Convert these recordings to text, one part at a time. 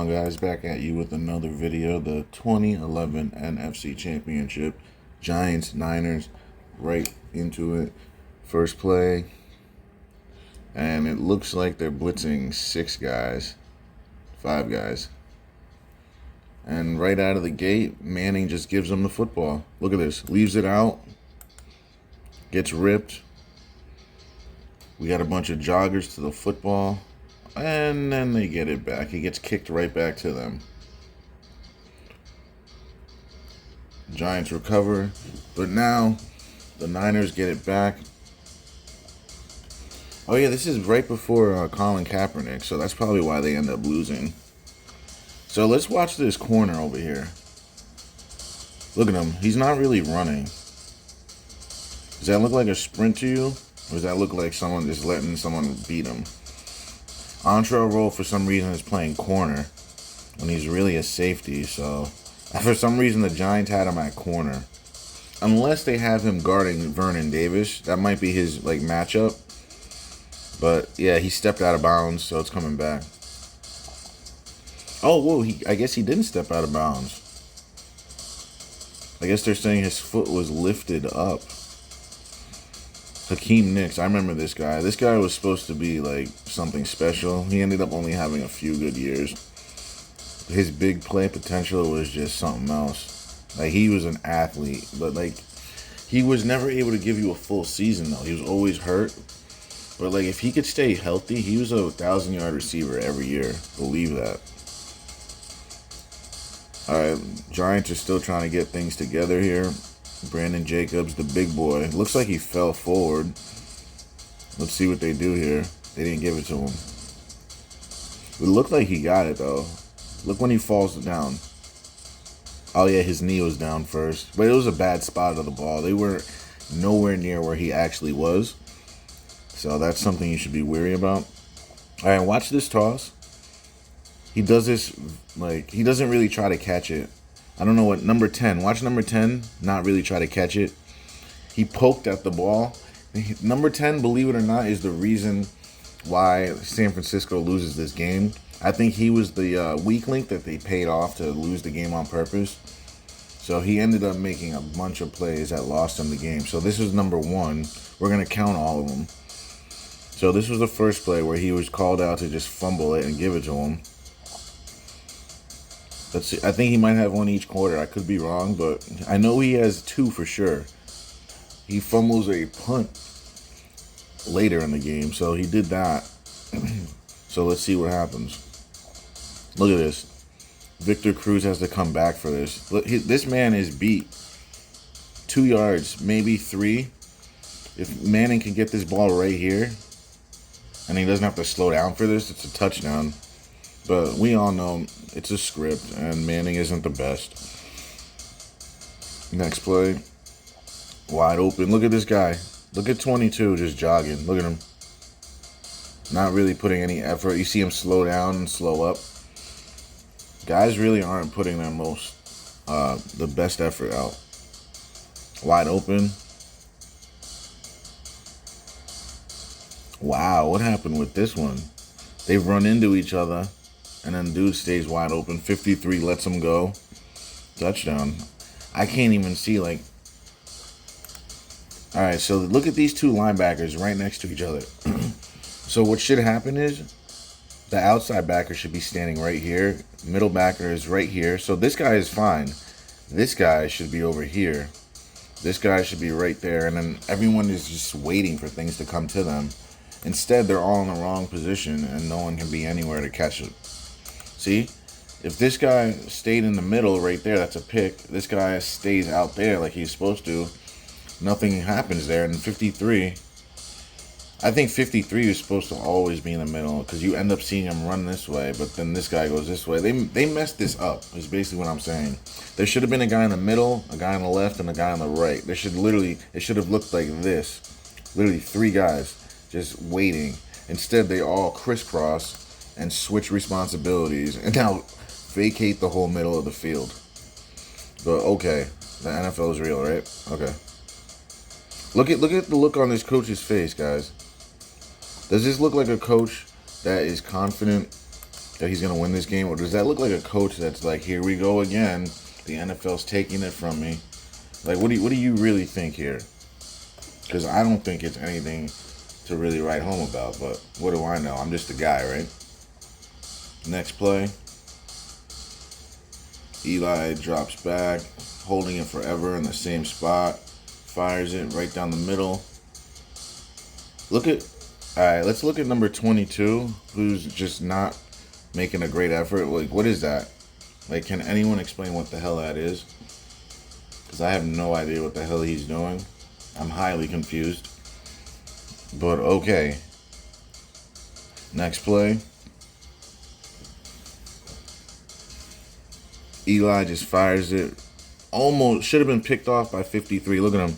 on, guys? Back at you with another video. The 2011 NFC Championship. Giants, Niners, right into it. First play. And it looks like they're blitzing 5 guys. And right out of the gate, Manning just gives them the football. Look at this. Leaves it out. Gets ripped. We got a bunch of joggers to the football. And then they get it back. He gets kicked right back to them. Giants recover. But now, the Niners get it back. Oh, yeah, this is right before Colin Kaepernick. So that's probably why they end up losing. So let's watch this corner over here. Look at him. He's not really running. Does that look like a sprint to you? Or does that look like someone just letting someone beat him? Antrell Roll, for some reason, is playing corner when he's really a safety. So, for some reason, the Giants had him at corner. Unless they have him guarding Vernon Davis. That might be his, matchup. But, yeah, he stepped out of bounds, so it's coming back. Oh, whoa, I guess he didn't step out of bounds. I guess they're saying his foot was lifted up. Hakeem Nicks, I remember this guy. This guy was supposed to be, something special. He ended up only having a few good years. His big play potential was just something else. He was an athlete, but, he was never able to give you a full season, though. He was always hurt. But, if he could stay healthy, he was a 1,000-yard receiver every year. Believe that. All right, Giants are still trying to get things together here. Brandon Jacobs, the big boy. Looks like he fell forward. Let's see what they do here. They didn't give it to him. It looked like he got it, though. Look when he falls down. Oh, yeah, his knee was down first. But it was a bad spot of the ball. They were nowhere near where he actually was. So that's something you should be wary about. All right, watch this toss. He does this, he doesn't really try to catch it. I don't know what, number 10. Watch number 10 not really try to catch it. He poked at the ball. Number 10, believe it or not, is the reason why San Francisco loses this game. I think he was the weak link that they paid off to lose the game on purpose. So he ended up making a bunch of plays that lost him the game. So this is number 1. We're going to count all of them. So this was the first play where he was called out to just fumble it and give it to him. Let's see. I think he might have one each quarter. I could be wrong, but I know he has 2 for sure. He fumbles a punt later in the game, so he did that. So let's see what happens. Look at this. Victor Cruz has to come back for this. Look, this man is beat 2 yards, maybe 3. If Manning can get this ball right here, and he doesn't have to slow down for this, it's a touchdown. But we all know it's a script, and Manning isn't the best. Next play. Wide open. Look at this guy. Look at 22 just jogging. Look at him. Not really putting any effort. You see him slow down and slow up. Guys really aren't putting their the best effort out. Wide open. Wow, what happened with this one? They've run into each other. And then dude stays wide open. 53 lets him go. Touchdown. I can't even see, All right, so look at these 2 linebackers right next to each other. So what should happen is the outside backer should be standing right here. Middle backer is right here. So this guy is fine. This guy should be over here. This guy should be right there. And then everyone is just waiting for things to come to them. Instead, they're all in the wrong position, and no one can be anywhere to catch it. See, if this guy stayed in the middle right there, that's a pick. This guy stays out there like he's supposed to. Nothing happens there. And 53, I think 53 is supposed to always be in the middle because you end up seeing him run this way, but then this guy goes this way. They messed this up, is basically what I'm saying. There should have been a guy in the middle, a guy on the left, and a guy on the right. It should have looked like this. Literally 3 guys just waiting. Instead, they all crisscross and switch responsibilities, and now vacate the whole middle of the field. But okay, the NFL is real, right? Okay. Look at the look on this coach's face, guys. Does this look like a coach that is confident that he's going to win this game? Or does that look like a coach that's like, here we go again. The NFL's taking it from me. Like, what do you really think here? Because I don't think it's anything to really write home about. But what do I know? I'm just a guy, right? Next play. Eli drops back, holding it forever in the same spot. Fires it right down the middle. Alright, let's look at number 22, who's just not making a great effort. Like, what is that? Like, can anyone explain what the hell that is? Because I have no idea what the hell he's doing. I'm highly confused. But okay. Next play. Eli just fires it. Almost should have been picked off by 53. Look at him.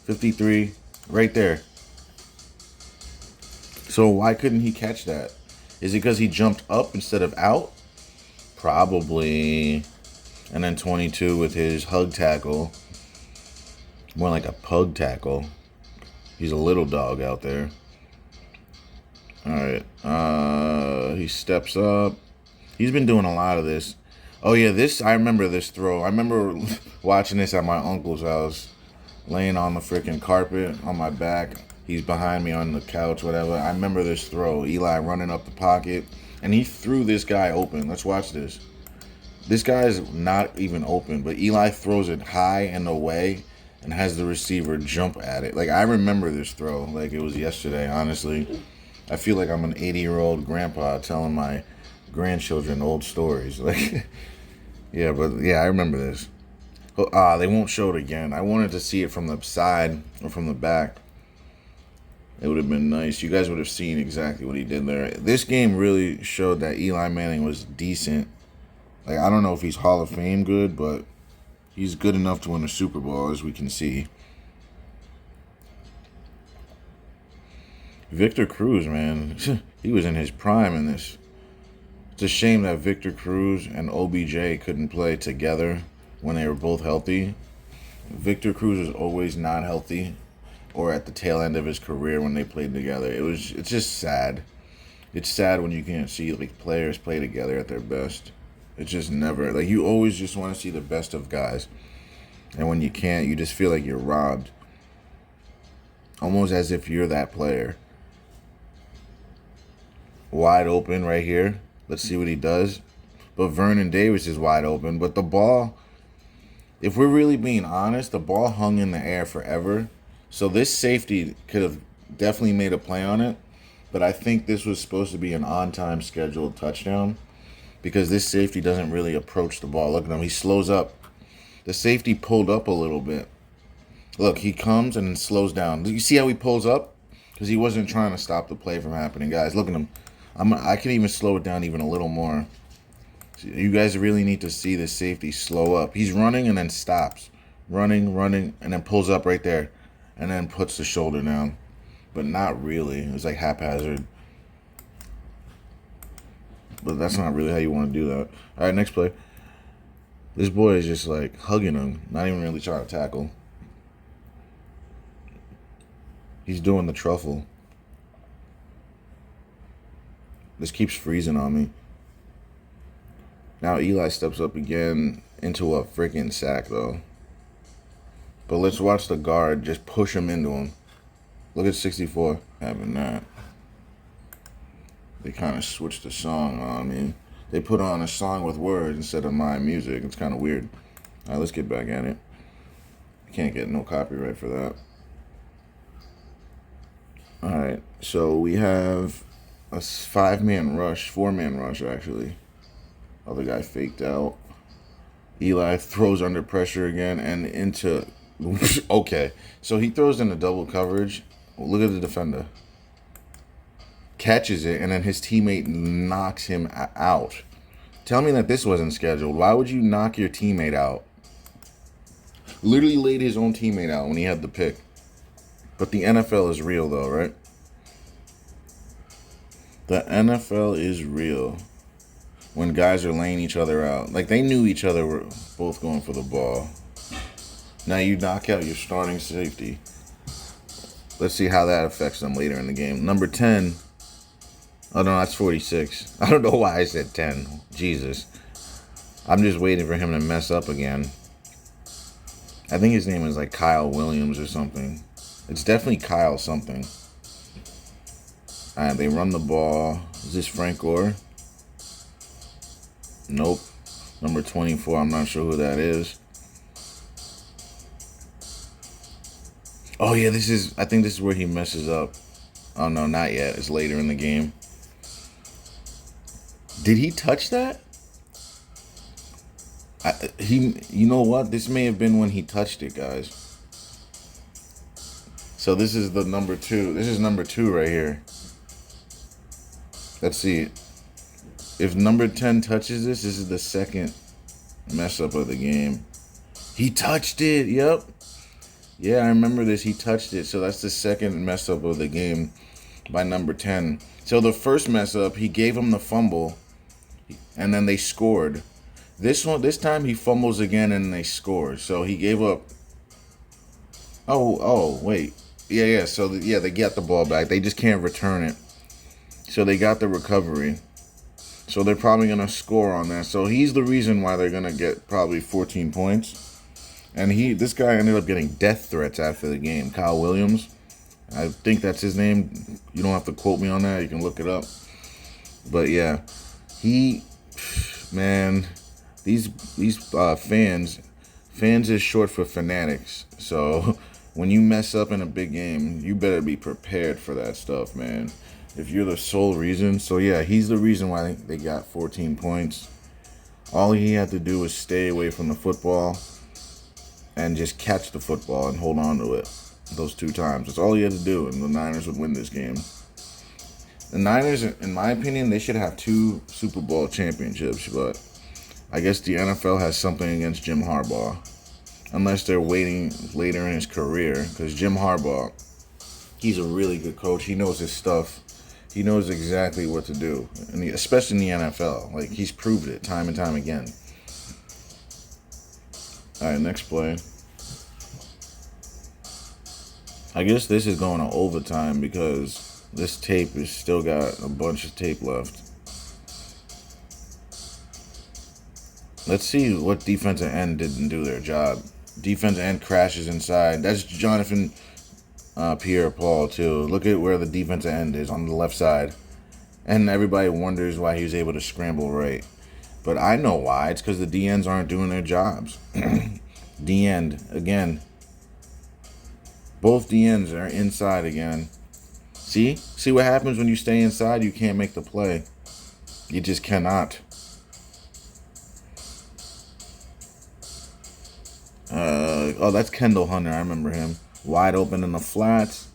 53 right there. So why couldn't he catch that? Is it because he jumped up instead of out? Probably. And then 22 with his hug tackle. More like a pug tackle. He's a little dog out there. Alright. He steps up. He's been doing a lot of this. Oh yeah, I remember this throw. I remember watching this at my uncle's house. Laying on the freaking carpet on my back. He's behind me on the couch, whatever. I remember this throw. Eli running up the pocket. And he threw this guy open. Let's watch this. This guy is not even open. But Eli throws it high and away. And has the receiver jump at it. Like, I remember this throw. Like it was yesterday, honestly. I feel like I'm an 80-year-old grandpa telling my grandchildren old stories. Like, yeah, but yeah, I remember this. They won't show it again. I wanted to see it from the side or from the back. It would have been nice. You guys would have seen exactly what he did there. This game really showed that Eli Manning was decent. Like, I don't know if he's Hall of Fame good, but he's good enough to win a Super Bowl, as we can see. Victor Cruz, man. He was in his prime in this. It's a shame that Victor Cruz and OBJ couldn't play together when they were both healthy. Victor Cruz was always not healthy or at the tail end of his career when they played together. It's just sad. It's sad when you can't see like players play together at their best. It's just never, like, you always just want to see the best of guys. And when you can't, you just feel like you're robbed. Almost as if you're that player. Wide open right here. Let's see what he does. But Vernon Davis is wide open. But the ball, if we're really being honest, the ball hung in the air forever. So this safety could have definitely made a play on it. But I think this was supposed to be an on-time scheduled touchdown. Because this safety doesn't really approach the ball. Look at him. He slows up. The safety pulled up a little bit. Look, he comes and then slows down. You see how he pulls up? Because he wasn't trying to stop the play from happening. Guys, look at him. I can even slow it down even a little more. You guys really need to see this safety slow up. He's running and then stops. Running, and then pulls up right there. And then puts the shoulder down. But not really. It was like haphazard. But that's not really how you want to do that. All right, next play. This boy is just like hugging him. Not even really trying to tackle. He's doing the truffle. This keeps freezing on me. Now Eli steps up again into a freaking sack, though. But let's watch the guard just push him into him. Look at 64 having that. They kind of switched the song on me. They put on a song with words instead of my music. It's kind of weird. All right, let's get back at it. Can't get no copyright for that. All right, so we have a 5-man rush, 4-man rush, actually. Other guy faked out. Eli throws under pressure again and into... Okay, so he throws into double coverage. Look at the defender. Catches it, and then his teammate knocks him out. Tell me that this wasn't scheduled. Why would you knock your teammate out? Literally laid his own teammate out when he had the pick. But the NFL is real, though, right? The NFL is real. When guys are laying each other out. Like, they knew each other were both going for the ball. Now you knock out your starting safety. Let's see how that affects them later in the game. Number 10. Oh, no, that's 46. I don't know why I said 10. Jesus. I'm just waiting for him to mess up again. I think his name is like Kyle Williams or something. It's definitely Kyle something. Alright, they run the ball. Is this Frank Gore? Nope. Number 24, I'm not sure who that is. Oh, yeah, I think this is where he messes up. Oh, no, not yet. It's later in the game. Did he touch that? You know what? This may have been when he touched it, guys. So this is the number 2. This is number 2 right here. Let's see. If number 10 touches this is the second mess up of the game. He touched it. Yep. Yeah, I remember this. He touched it. So that's the second mess up of the game by number 10. So the first mess up, he gave him the fumble, and then they scored. This time he fumbles again and they score. So he gave up. Oh, wait. Yeah. So they get the ball back. They just can't return it. So they got the recovery. So they're probably gonna score on that. So he's the reason why they're gonna get probably 14 points. And this guy ended up getting death threats after the game. Kyle Williams, I think that's his name. You don't have to quote me on that. You can look it up. But yeah, man. These fans is short for fanatics. So when you mess up in a big game, you better be prepared for that stuff, man. If you're the sole reason. So yeah, he's the reason why they got 14 points. All he had to do was stay away from the football and just catch the football and hold on to it those 2 times. That's all he had to do, and the Niners would win this game. The Niners, in my opinion, they should have 2 Super Bowl championships, but I guess the NFL has something against Jim Harbaugh. Unless they're waiting later in his career. Because Jim Harbaugh, he's a really good coach. He knows his stuff. He knows exactly what to do. Especially in the NFL. Like, he's proved it time and time again. Alright, next play. I guess this is going to overtime because this tape has still got a bunch of tape left. Let's see what defensive end didn't do their job. Defensive end crashes inside. That's Jonathan Pierre-Paul, too. Look at where the defensive end is on the left side. And everybody wonders why he was able to scramble right. But I know why. It's because the DNs aren't doing their jobs. D-end, again. Both DNs are inside again. See? See what happens when you stay inside? You can't make the play. You just cannot. That's Kendall Hunter. I remember him. Wide open in the flats.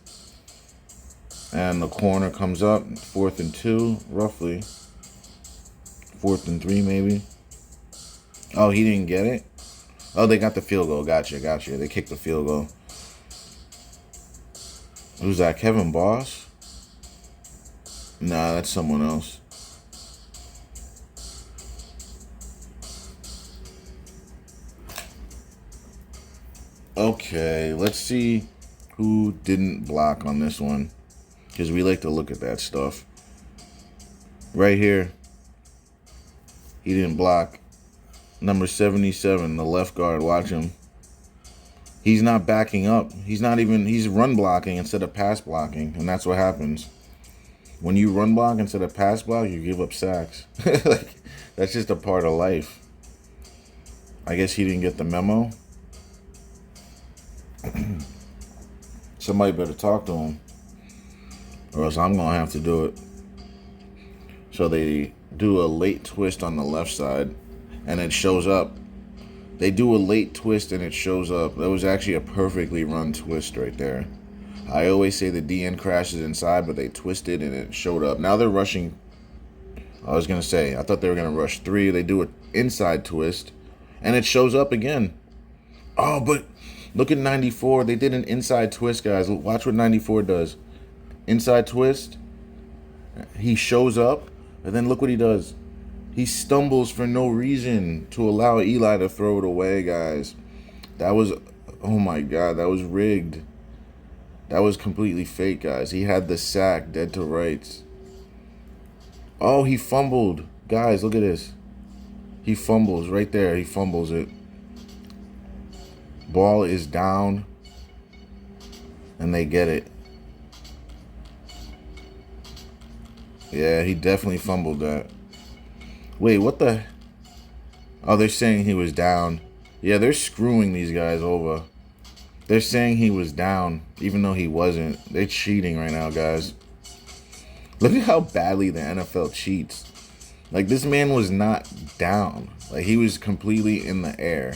And the corner comes up. 4th and 2, roughly. 4th and 3, maybe. Oh, he didn't get it? Oh, they got the field goal. Gotcha. They kicked the field goal. Who's that? Kevin Boss? Nah, that's someone else. Okay, let's see who didn't block on this one. Because we like to look at that stuff. Right here. He didn't block. Number 77, the left guard. Watch him. He's not backing up. He's run blocking instead of pass blocking. And that's what happens. When you run block instead of pass block, you give up sacks. That's just a part of life. I guess he didn't get the memo. Somebody better talk to him, or else I'm gonna have to do it. So they do a late twist on the left side, and it shows up. They do a late twist and it shows up. That was actually a perfectly run twist right there. I always say the DN crashes inside, but they twisted and it showed up. Now they're rushing. I thought they were gonna rush 3. They do an inside twist, and it shows up again. Oh, but look at 94. They did an inside twist, guys. Watch what 94 does. Inside twist. He shows up, and then look what he does. He stumbles for no reason to allow Eli to throw it away, guys. That was, oh my God, that was rigged. That was completely fake, guys. He had the sack dead to rights. Oh, he fumbled. Guys, look at this. He fumbles right there. He fumbles it. Ball is down. And they get it. Yeah, he definitely fumbled that. Wait, what the? Oh, they're saying he was down. Yeah, they're screwing these guys over. They're saying he was down, even though he wasn't. They're cheating right now, guys. Look at how badly the NFL cheats. Like, this man was not down. Like, he was completely in the air.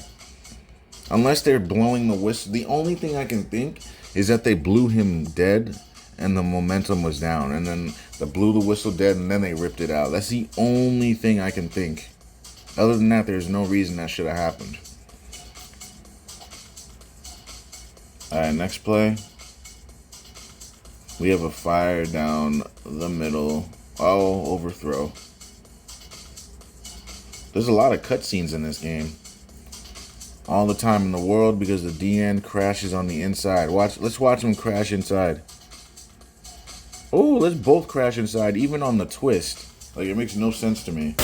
Unless they're blowing the whistle. The only thing I can think is that they blew him dead and the momentum was down. And then they blew the whistle dead and then they ripped it out. That's the only thing I can think. Other than that, there's no reason that should have happened. Alright, next play. We have a fire down the middle. Oh, overthrow. There's a lot of cutscenes in this game. All the time in the world because the DN crashes on the inside. Let's watch him crash inside. Oh, let's both crash inside, even on the twist. Like, it makes no sense to me.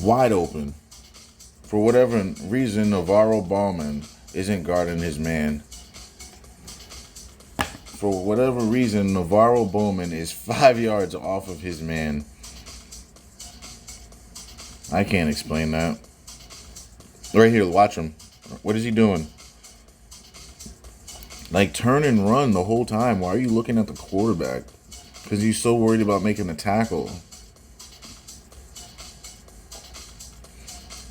Wide open. For whatever reason, Navarro Ballman isn't guarding his man. For whatever reason, Navarro Bowman is 5 yards off of his man. I can't explain that. Right here, watch him. What is he doing? Like, turn and run the whole time. Why are you looking at the quarterback? Because he's so worried about making a tackle.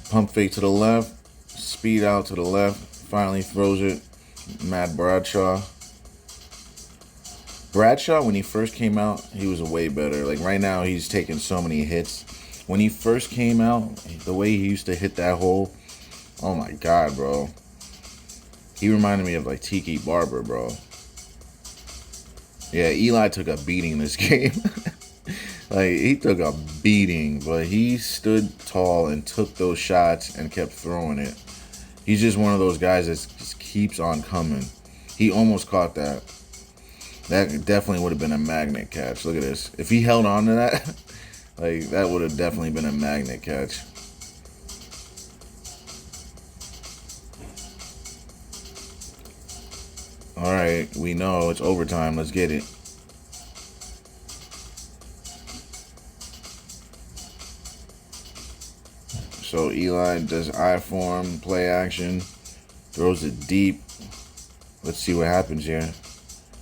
Pump fake to the left. Speed out to the left. Finally throws it. Matt Bradshaw. Bradshaw, when he first came out, he was way better. Like, right now, he's taking so many hits. When he first came out, the way he used to hit that hole, oh my God, bro. He reminded me of, like, Tiki Barber, bro. Yeah, Eli took a beating this game. Like, he took a beating, but he stood tall and took those shots and kept throwing it. He's just one of those guys that just keeps on coming. He almost caught that. That definitely would have been a magnet catch. Look at this. If he held on to that, like, that would have definitely been a magnet catch. All right, we know it's overtime. Let's get it. So Eli does I form, play action, throws it deep. Let's see what happens here.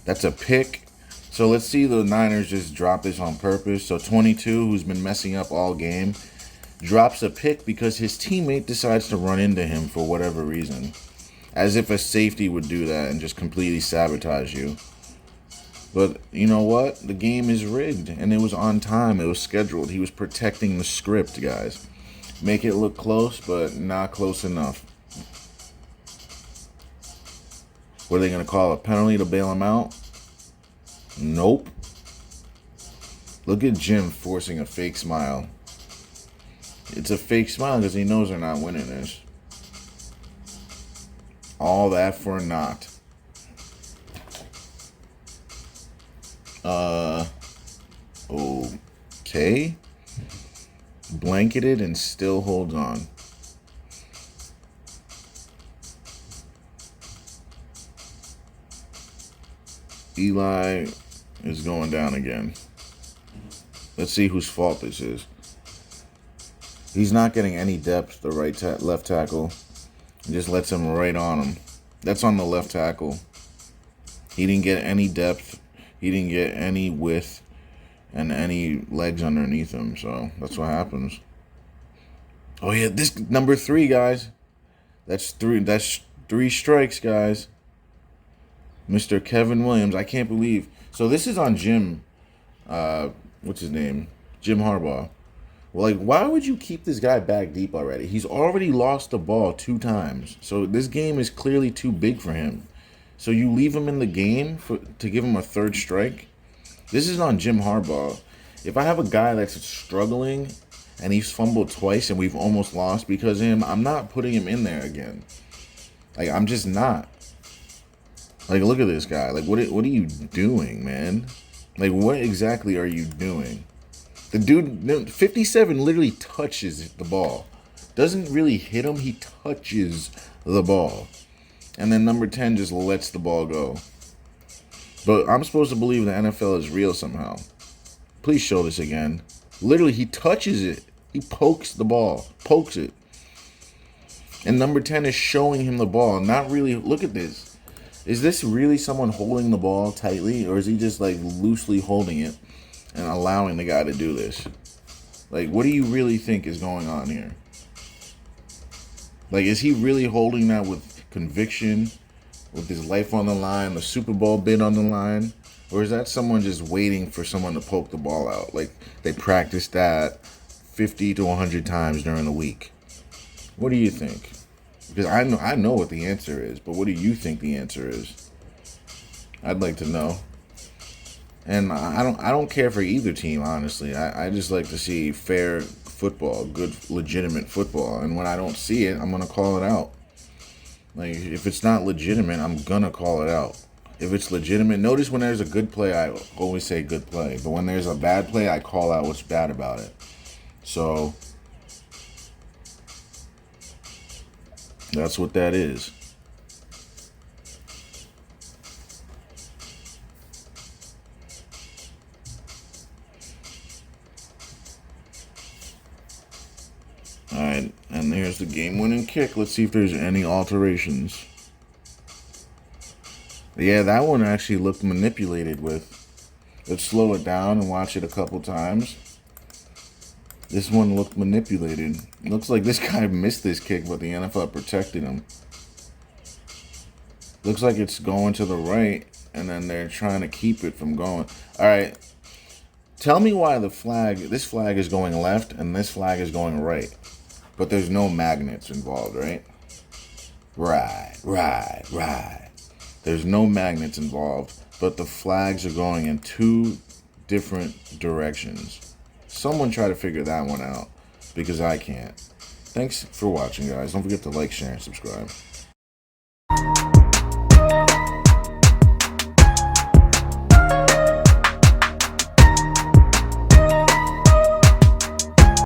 That's a pick. So let's see the Niners just drop this on purpose. So 22, who's been messing up all game, drops a pick because his teammate decides to run into him for whatever reason. As if a safety would do that and just completely sabotage you. But you know what? The game is rigged and it was on time. It was scheduled. He was protecting the script, guys. Make it look close, but not close enough. What are they going to call a penalty to bail him out? Nope. Look at Jim forcing a fake smile. It's a fake smile because he knows they're not winning this. All that for naught. Okay. Blanketed and still holds on. Eli is going down again. Let's see whose fault this is. He's not getting any depth, the left tackle. He just lets him right on him. That's on the left tackle. He didn't get any depth. He didn't get any width and any legs underneath him. So that's what happens. Oh yeah, this number 3, guys. That's three strikes, guys. Mr. Kevin Williams. I can't believe. So this is on Jim. What's his name? Jim Harbaugh. Well, like, why would you keep this guy back deep already? He's already lost the ball 2 times. So this game is clearly too big for him. So you leave him in the game to give him a 3rd strike? This is on Jim Harbaugh. If I have a guy that's struggling and he's fumbled twice and we've almost lost because of him, I'm not putting him in there again. Like, I'm just not. Like, look at this guy. Like, what are you doing, man? Like, what exactly are you doing? The dude, 57 literally touches the ball. Doesn't really hit him, he touches the ball. And then number 10 just lets the ball go. But I'm supposed to believe the NFL is real somehow. Please show this again. Literally, he touches it. He pokes the ball. Pokes it. And number 10 is showing him the ball. Not really. Look at this. Is this really someone holding the ball tightly? Or is he just like loosely holding it and allowing the guy to do this? Like, what do you really think is going on here? Like, is he really holding that with conviction? With his life on the line, the Super Bowl bid on the line? Or is that someone just waiting for someone to poke the ball out? Like, they practiced that 50 to 100 times during the week. What do you think? Because I know what the answer is, but what do you think the answer is? I'd like to know. And I don't care for either team, honestly. I just like to see fair football, good, legitimate football. And when I don't see it, I'm going to call it out. Like, if it's not legitimate, I'm going to call it out. If it's legitimate, notice when there's a good play, I always say good play. But when there's a bad play, I call out what's bad about it. So, that's what that is. Alright, and here's the game-winning kick. Let's see if there's any alterations. Yeah, that one actually looked manipulated with. Let's slow it down and watch it a couple times. This one looked manipulated. It looks like this guy missed this kick, but the NFL protected him. Looks like it's going to the right, and then they're trying to keep it from going. Alright, tell me why this flag is going left, and this flag is going right. But there's no magnets involved, right? Right. There's no magnets involved, but the flags are going in two different directions. Someone try to figure that one out, because I can't. Thanks for watching, guys. Don't forget to like, share, and subscribe.